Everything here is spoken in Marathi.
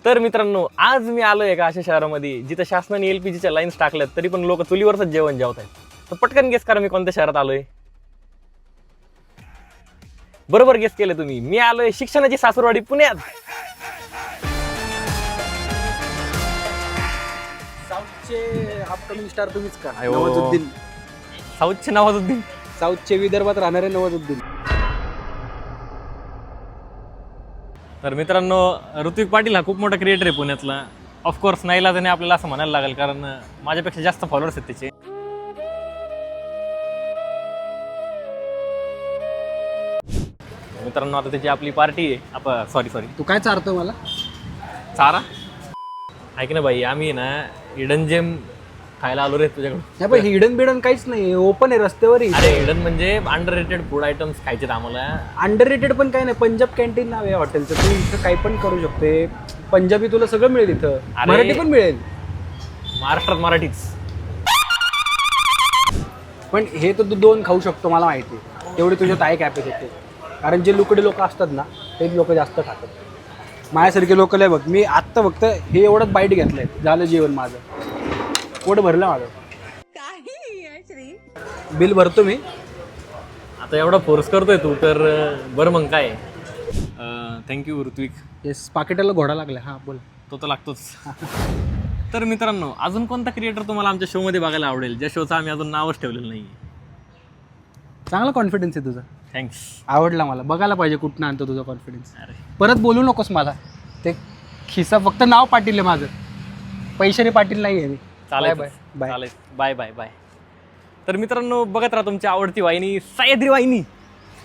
तर मित्रांनो, आज मी आलोय एका अशा शहरामध्ये जिथं शासनाने LPGच्या लाईन्स टाकल्यात तरी पण लोक चुलीवरच जेवण जेवत आहेत. तर पटकन गेस करा मी कोणत्या शहरात आलोय. बरोबर गेस केलं तुम्ही. मी आलोय शिक्षणाची सासुरवाडी पुण्यात. साऊथचे अपकमिंग स्टार तुम्हीच का? अयो. नवाजुद्दीन. साऊथचे नवाजुद्दीन. साऊथचे विदर्भात राहणारे नवाजुद्दीन. तर मित्रांनो, ऋत्विक पाटील हा खूप मोठा क्रिएटर आहे पुण्यातला. ऑफकोर्स नाईलाजाने आपल्याला असं म्हणायला लागेल, कारण माझ्यापेक्षा जास्त फॉलोअर्स आहेत त्याचे. मित्रांनो, आता त्याची आपली पार्टी आहे. सॉरी तू काय चारतो मला? चारा ऐक ना भाई, आम्ही ना हिडन जेम खायला आलो रे तुझ्याकडून. नाही पण हिडन बिडन काहीच नाही, ओपन आहे रस्त्यावर. अरे हिडन म्हणजे अंडररेटेड फूड आयटम्स खायचे आम्हाला. अंडररेटेड पण काय नाही, पंजाब कॅन्टीन नाव आहे हॉटेलचं. तू इथं काही पण करू शकते. पंजाबी तुला सगळं मिळेल इथं. अरे. मराठी पण मिळेल. महाराष्ट्रात मराठीच. पण हे तर तू 2 खाऊ शकतो मला माहिती आहे. तेवढी तुझ्यात आहे कॅपॅसिटी. कारण जे लुकडे लोक असतात ना, तेच लोक जास्त खातात. माझ्यासारखे लोक लय बघ, मी आत्ता फक्त हे एवढंच बाईट घेतलंय, झालं जेवण माझं. पोट भरलं माझं. बिल भरतो मी. आता एवढा फोर्स करतोय तू तर बरं मग काय. थँक्यू ऋत्विक. येस, पाकिटाला घोडा लागला. हां बोल. तो तर लागतोच. तर मित्रांनो, अजून कोणता क्रिएटर तुम्हाला आमच्या शोमध्ये बघायला आवडेल, ज्या शोचं आम्ही अजून नावच ठेवलेलं नाही. चांगला कॉन्फिडन्स आहे तुझा. थँक्स. आवडला मला. बघायला पाहिजे कुठनं आणतो तुझा कॉन्फिडन्स. अरे परत बोलू नकोस मला. ते खिसा फक्त नाव पाटील आहे माझं, पैशाने पाटील नाही आहे मी. चालेल बाय बाय. चालेल. Bye bye bye. तर मित्रांनो, बघत राहा तुमची आवडती वाहिनी सह्याद्री वाहिनी.